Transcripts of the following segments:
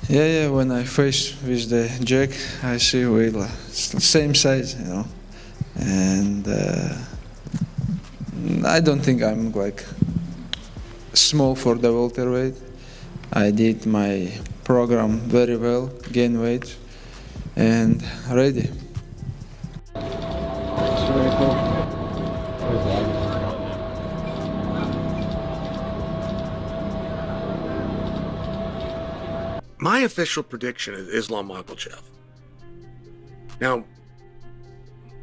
Yeah. When I face with the Jack, I see we same size, and I don't think I'm like small for the welterweight. I did my program very well, gain weight, and ready. My official prediction is Islam Makhachev. Now,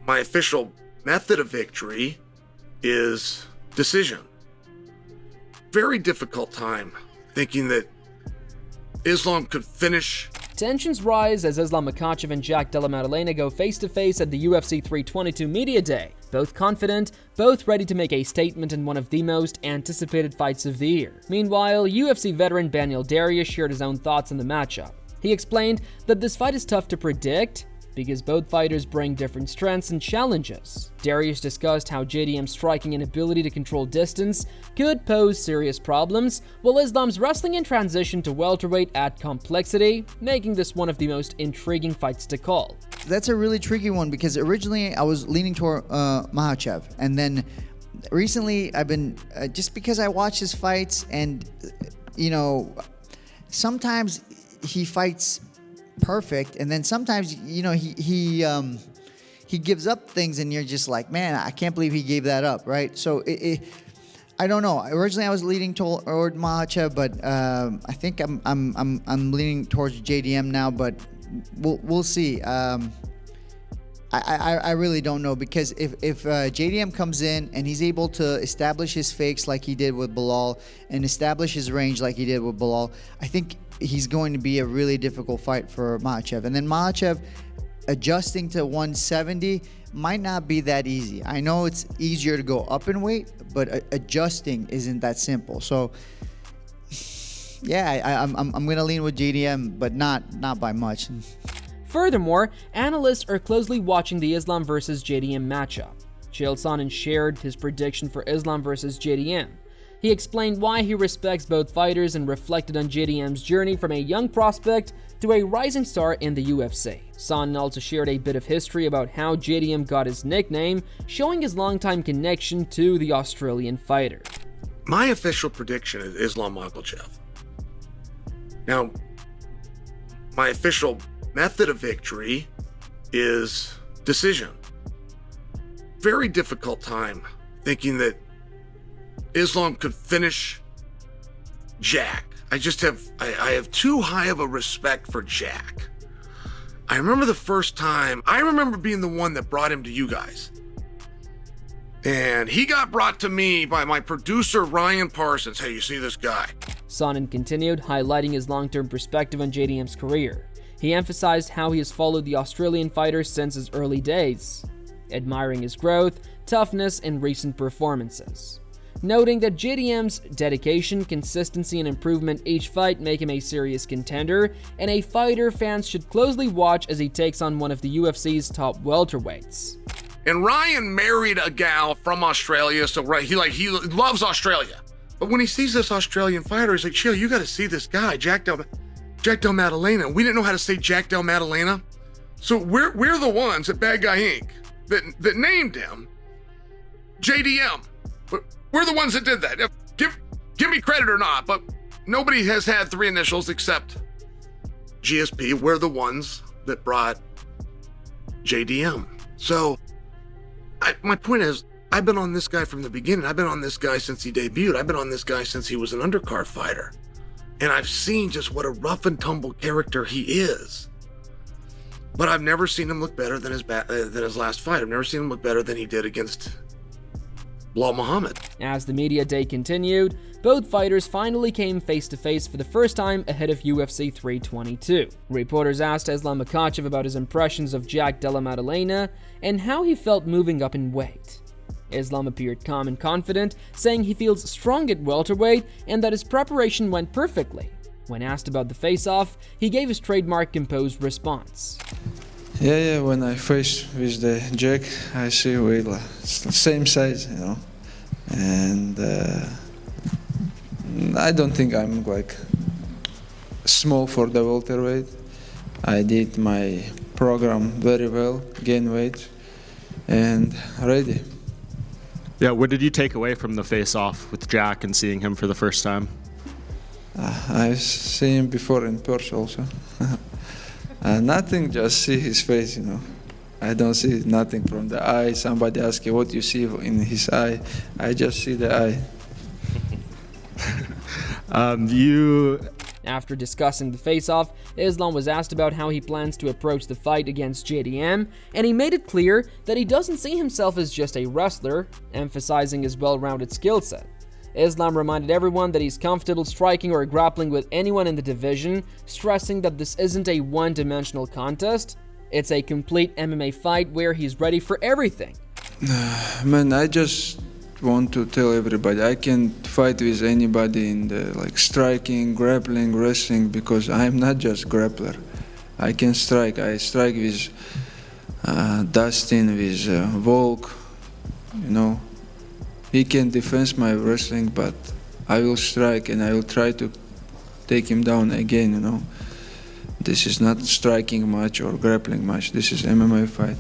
my official method of victory is decision. Very difficult time thinking that Islam could finish. Tensions rise as Islam Makhachev and Jack Della Maddalena go face-to-face at the UFC 322 Media Day. Both confident, both ready to make a statement in one of the most anticipated fights of the year. Meanwhile, UFC veteran Darius shared his own thoughts on the matchup. He explained that this fight is tough to predict because both fighters bring different strengths and challenges. Darius discussed how JDM's striking and ability to control distance could pose serious problems, while Islam's wrestling and transition to welterweight add complexity, making this one of the most intriguing fights to call. That's a really tricky one because originally I was leaning toward Makhachev, and then recently I've been just because I watch his fights, and sometimes he fights perfect, and then sometimes he gives up things, and you're just like, man, I can't believe he gave that up, right? So I don't know. Originally I was leaning toward Makhachev, but I think I'm leaning towards JDM now, but we'll see. I really don't know, because if JDM comes in and he's able to establish his fakes like he did with Bilal and establish his range like he did with Bilal, I think he's going to be a really difficult fight for Makhachev. And then Makhachev adjusting to 170 might not be that easy. I know it's easier to go up in weight, but adjusting isn't that simple. So yeah, I'm gonna lean with JDM, but not by much. Furthermore, analysts are closely watching the Islam vs JDM matchup. Sonnen shared his prediction for Islam vs JDM. He explained why he respects both fighters and reflected on JDM's journey from a young prospect to a rising star in the UFC. Sonnen also shared a bit of history about how JDM got his nickname, showing his longtime connection to the Australian fighter. My official prediction is Islam Makhachev. Now, my official method of victory is decision. Very difficult time thinking that Islam could finish Jack. I have too high of a respect for Jack. I remember the first time, I remember being the one that brought him to you guys. And he got brought to me by my producer, Ryan Parsons. Hey, you see this guy? Sonnen continued, highlighting his long-term perspective on JDM's career. He emphasized how he has followed the Australian fighter since his early days, admiring his growth, toughness, and recent performances. Noting that JDM's dedication, consistency, and improvement each fight make him a serious contender, and a fighter fans should closely watch as he takes on one of the UFC's top welterweights. And Ryan married a gal from Australia, so he loves Australia. But when he sees this Australian fighter, he's like, chill, you got to see this guy, Jack Della Maddalena. We didn't know how to say Jack Della Maddalena, so we're the ones at Bad Guy Inc. that named him JDM. We're the ones that did that. Give me credit or not, but nobody has had three initials except GSP. We're the ones that brought JDM. So my point is, I've been on this guy from the beginning. I've been on this guy since he debuted. I've been on this guy since he was an undercard fighter. And I've seen just what a rough and tumble character he is. But I've never seen him look better than his last fight. I've never seen him look better than he did against Bilal Muhammad. As the media day continued, both fighters finally came face-to-face for the first time ahead of UFC 322. Reporters asked Islam Makhachev about his impressions of Jack Della Maddalena and how he felt moving up in weight. Islam appeared calm and confident, saying he feels strong at welterweight and that his preparation went perfectly. When asked about the face-off, he gave his trademark composed response. Yeah. When I face with the Jack, I see we same size, and I don't think I'm like small for the welterweight. I did my program very well, gain weight, and ready. Yeah, what did you take away from the face-off with Jack and seeing him for the first time? I've seen him before in person also. Nothing, just see his face, I don't see nothing from the eye. Somebody asks you what you see in his eye. I just see the eye. After discussing the face-off, Islam was asked about how he plans to approach the fight against JDM, and he made it clear that he doesn't see himself as just a wrestler, emphasizing his well-rounded skill set. Islam reminded everyone that he's comfortable striking or grappling with anyone in the division, stressing that this isn't a one-dimensional contest. It's a complete MMA fight where he's ready for everything. Man, I just want to tell everybody I can fight with anybody in the striking, grappling, wrestling, because I'm not just grappler. I can strike. I strike with Dustin, with Volk, He can defend my wrestling, but I will strike and I will try to take him down again, This is not striking match or grappling match. This is MMA fight.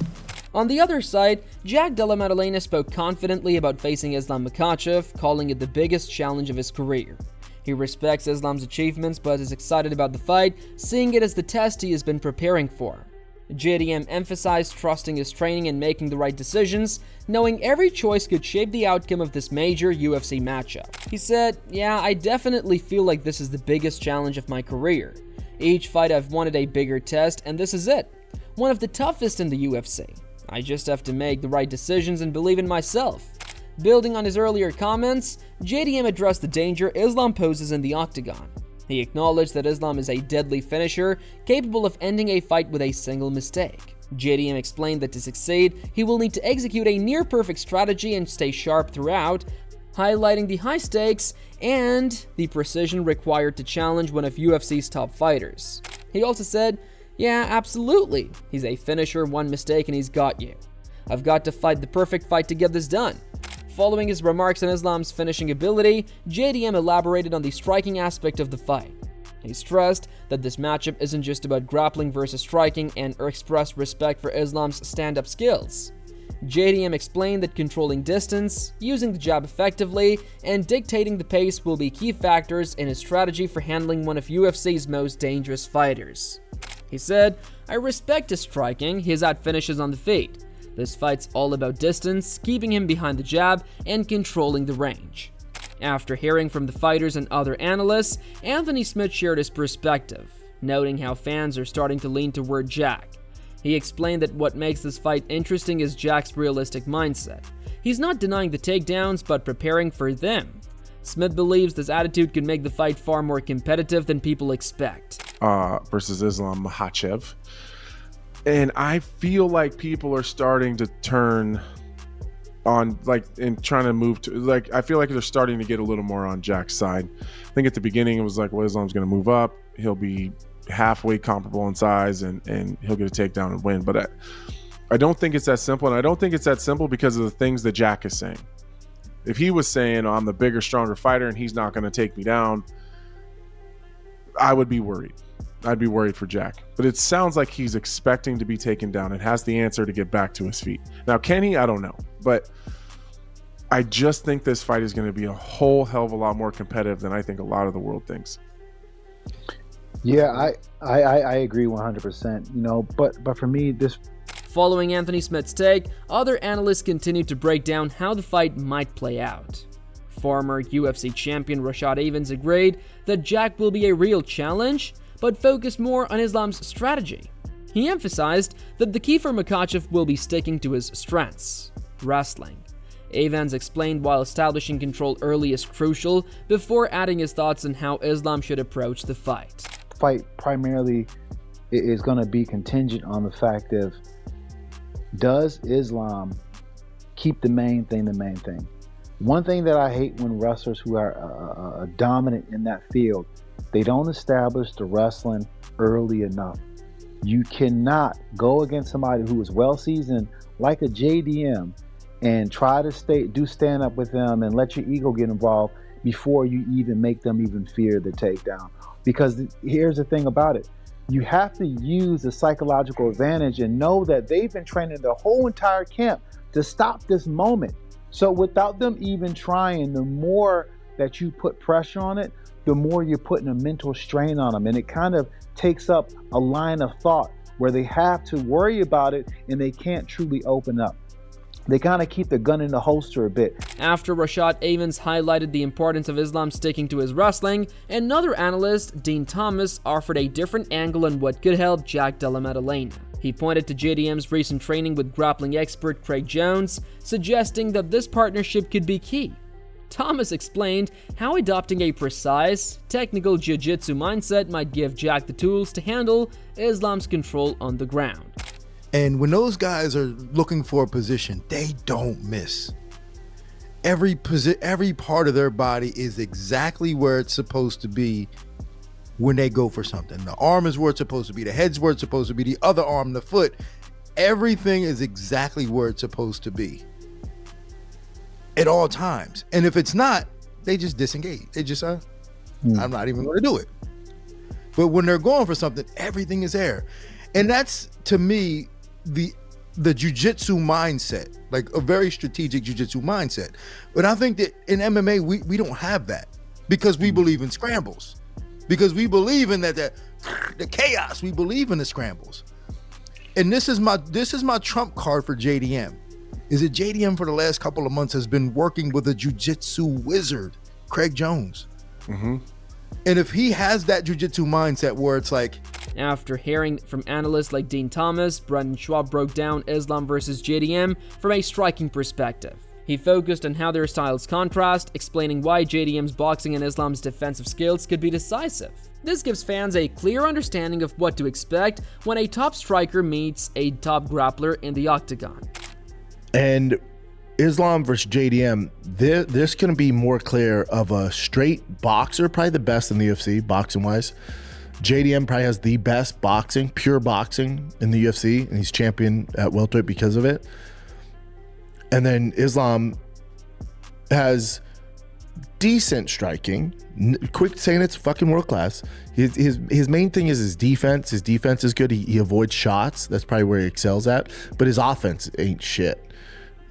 On the other side, Jack Della Maddalena spoke confidently about facing Islam Makhachev, calling it the biggest challenge of his career. He respects Islam's achievements but is excited about the fight, seeing it as the test he has been preparing for. JDM emphasized trusting his training and making the right decisions, knowing every choice could shape the outcome of this major UFC matchup. He said, "Yeah, I definitely feel like this is the biggest challenge of my career. Each fight I've wanted a bigger test, and this is it. One of the toughest in the UFC. I just have to make the right decisions and believe in myself." Building on his earlier comments, JDM addressed the danger Islam poses in the octagon. He acknowledged that Islam is a deadly finisher, capable of ending a fight with a single mistake. JDM explained that to succeed, he will need to execute a near-perfect strategy and stay sharp throughout, highlighting the high stakes and the precision required to challenge one of UFC's top fighters. He also said, "Yeah, absolutely. He's a finisher, one mistake and he's got you. I've got to fight the perfect fight to get this done." Following his remarks on Islam's finishing ability, JDM elaborated on the striking aspect of the fight. He stressed that this matchup isn't just about grappling versus striking and expressed respect for Islam's stand-up skills. JDM explained that controlling distance, using the jab effectively, and dictating the pace will be key factors in his strategy for handling one of UFC's most dangerous fighters. He said, "I respect his striking, his out finishes on the feet. This fight's all about distance, keeping him behind the jab, and controlling the range." After hearing from the fighters and other analysts, Anthony Smith shared his perspective, noting how fans are starting to lean toward Jack. He explained that what makes this fight interesting is Jack's realistic mindset. He's not denying the takedowns, but preparing for them. Smith believes this attitude could make the fight far more competitive than people expect. Versus Islam Makhachev. And I feel like people are starting to turn on, and trying to move to, I feel like they're starting to get a little more on Jack's side. I think at the beginning it was like, well, Islam's going to move up. He'll be halfway comparable in size and he'll get a takedown and win. But I don't think it's that simple. And I don't think it's that simple because of the things that Jack is saying. If he was saying, I'm the bigger, stronger fighter and he's not going to take me down, I would be worried. I'd be worried for Jack. But it sounds like he's expecting to be taken down and has the answer to get back to his feet. Now, can he? I don't know. But I just think this fight is going to be a whole hell of a lot more competitive than I think a lot of the world thinks. Yeah, I agree 100%. But for me, this. Following Anthony Smith's take, other analysts continued to break down how the fight might play out. Former UFC champion Rashad Evans agreed that Jack will be a real challenge, but focused more on Islam's strategy. He emphasized that the key for Makhachev will be sticking to his strengths, wrestling. Evans explained while establishing control early is crucial, before adding his thoughts on how Islam should approach the fight. Fight primarily is going to be contingent on the fact of, does Islam keep the main thing the main thing? One thing that I hate when wrestlers who are dominant in that field, they don't establish the wrestling early enough. You cannot go against somebody who is well seasoned like a JDM and try to stand up with them and let your ego get involved before you even make them even fear the takedown Because here's the thing about it. You have to use the psychological advantage and know that they've been training the whole entire camp to stop this moment. So without them even trying, the more that you put pressure on it, the more you're putting a mental strain on them. And it kind of takes up a line of thought where they have to worry about it and they can't truly open up. They kind of keep the gun in the holster a bit. After Rashad Evans highlighted the importance of Islam sticking to his wrestling, another analyst, Dean Thomas, offered a different angle on what could help Jack Della Maddalena. He pointed to JDM's recent training with grappling expert Craig Jones, suggesting that this partnership could be key. Thomas explained how adopting a precise, technical jiu-jitsu mindset might give Jack the tools to handle Islam's control on the ground. And when those guys are looking for a position, they don't miss. Every part of their body is exactly where it's supposed to be when they go for something. The arm is where it's supposed to be, the head's where it's supposed to be, the other arm, the foot. Everything is exactly where it's supposed to be at all times. And if it's not, they just disengage. They just, I'm not even going to do it. But when they're going for something, everything is there. And that's, to me, the jiu-jitsu mindset, like a very strategic jiu-jitsu mindset. But I think that in MMA, we don't have that because we believe in scrambles, because we believe in the chaos. We believe in the scrambles. And this is my trump card for JDM, is that JDM for the last couple of months has been working with a jiu-jitsu wizard, Craig Jones. Mm-hmm. And if he has that jiu-jitsu mindset where it's like... After hearing from analysts like Dean Thomas, Brendan Schwab broke down Islam versus JDM from a striking perspective. He focused on how their styles contrast, explaining why JDM's boxing and Islam's defensive skills could be decisive. This gives fans a clear understanding of what to expect when a top striker meets a top grappler in the octagon. And Islam versus JDM, this can be more clear of a straight boxer, probably the best in the UFC, boxing-wise. JDM probably has the best boxing, pure boxing in the UFC, and he's champion at welterweight because of it. And then Islam has decent striking. Quick saying it's fucking world class. His main thing is his defense. His defense is good. He avoids shots. That's probably where he excels at. But his offense ain't shit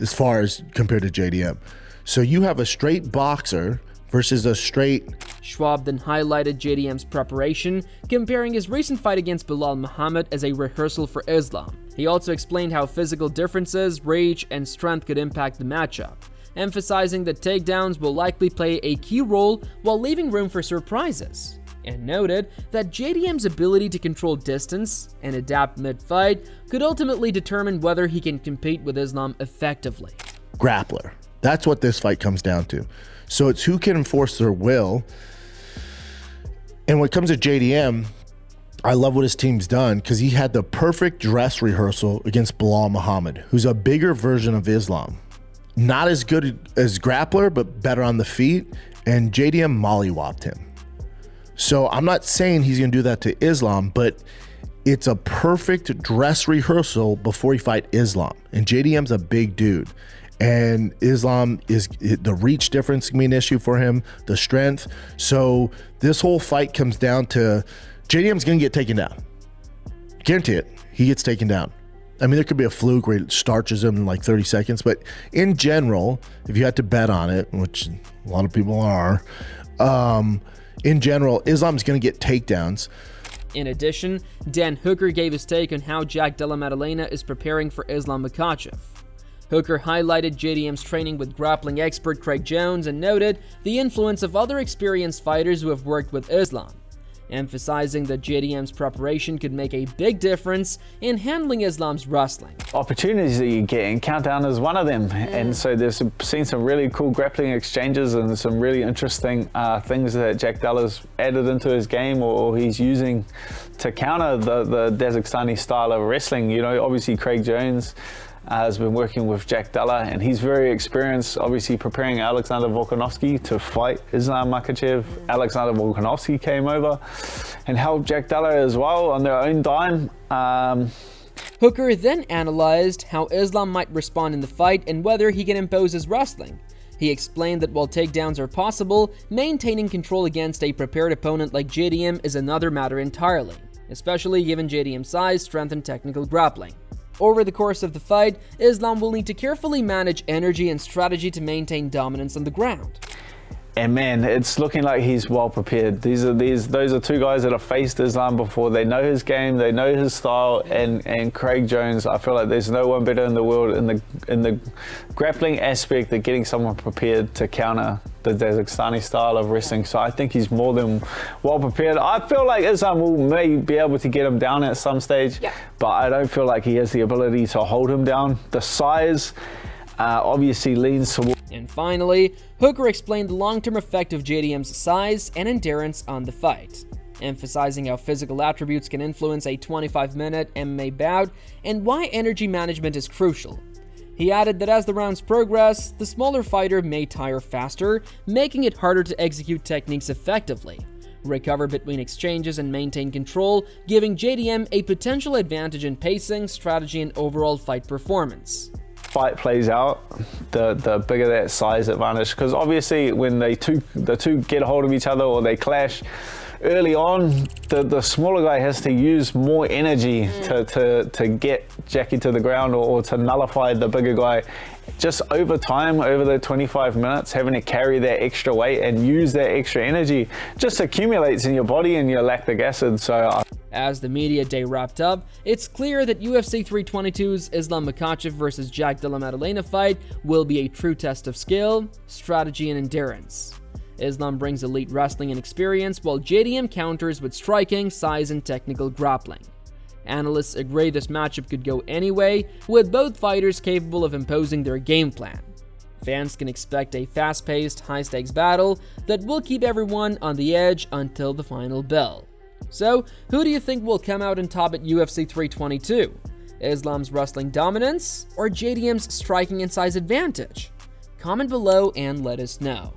as far as compared to JDM. So you have a straight boxer versus a straight... Schwab then highlighted JDM's preparation, comparing his recent fight against Belal Muhammad as a rehearsal for Islam. He also explained how physical differences, reach, and strength could impact the matchup, emphasizing that takedowns will likely play a key role while leaving room for surprises, and noted that JDM's ability to control distance and adapt mid-fight could ultimately determine whether he can compete with Islam effectively. Grappler. That's what this fight comes down to. So it's who can enforce their will. And when it comes to JDM, I love what his team's done because he had the perfect dress rehearsal against Belal Muhammad, who's a bigger version of Islam. Not as good as grappler, but better on the feet. And JDM mollywopped him. So I'm not saying he's going to do that to Islam, but it's a perfect dress rehearsal before he fight Islam. And JDM's a big dude. And Islam is the reach difference can be an issue for him, the strength. So this whole fight comes down to JDM's going to get taken down. Guarantee it. He gets taken down. I mean, there could be a fluke where he starches him in like 30 seconds. But in general, if you had to bet on it, which a lot of people are, in general, Islam's going to get takedowns. In addition, Dan Hooker gave his take on how Jack Della Maddalena is preparing for Islam Makhachev. Hooker highlighted JDM's training with grappling expert Craig Jones and noted the influence of other experienced fighters who have worked with Islam, emphasizing that JDM's preparation could make a big difference in handling Islam's wrestling. Opportunities that you get, and Countdown is one of them. And so there's seen some really cool grappling exchanges and some really interesting things that Jack Della's added into his game or he's using to counter the Dagestan style of wrestling. You know, obviously Craig Jones has been working with Jack Della, and he's very experienced, obviously preparing Alexander Volkanovski to fight Islam Makhachev. Alexander Volkanovski came over and helped Jack Della as well on their own dime. Hooker then analyzed how Islam might respond in the fight and whether he can impose his wrestling, He explained that while takedowns are possible, maintaining control against a prepared opponent like JDM is another matter entirely, especially given JDM's size, strength, and technical grappling. Over the course of the fight, Islam will need to carefully manage energy and strategy to maintain dominance on the ground. And man, it's looking like he's well prepared. Those are two guys that have faced Islam before. They know his game, they know his style, and Craig Jones, I feel like there's no one better in the world in the grappling aspect than getting someone prepared to counter the Dagestan style of wrestling. So I think he's more than well prepared. I feel like Islam may be able to get him down at some stage, but I don't feel like he has the ability to hold him down. The size obviously leans towards. And finally, Hooker explained the long-term effect of JDM's size and endurance on the fight, emphasizing how physical attributes can influence a 25-minute MMA bout and why energy management is crucial. He added that as the rounds progress, the smaller fighter may tire faster, making it harder to execute techniques effectively, recover between exchanges, and maintain control, giving JDM a potential advantage in pacing, strategy, and overall fight performance. Fight plays out, the bigger that size advantage, because obviously when the two get a hold of each other or they clash early on, the smaller guy has to use more energy to get Jackie to the ground or to nullify the bigger guy. Just over time, over the 25 minutes, having to carry that extra weight and use that extra energy just accumulates in your body and your lactic acid. So as the media day wrapped up, it's clear that UFC 322's Islam Makhachev versus Jack Della Maddalena fight will be a true test of skill, strategy, and endurance. Islam brings elite wrestling and experience, while JDM counters with striking, size, and technical grappling. Analysts agree this matchup could go any way, with both fighters capable of imposing their game plan. Fans can expect a fast-paced, high-stakes battle that will keep everyone on the edge until the final bell. So, who do you think will come out on top at UFC 322? Islam's wrestling dominance or JDM's striking and size advantage? Comment below and let us know.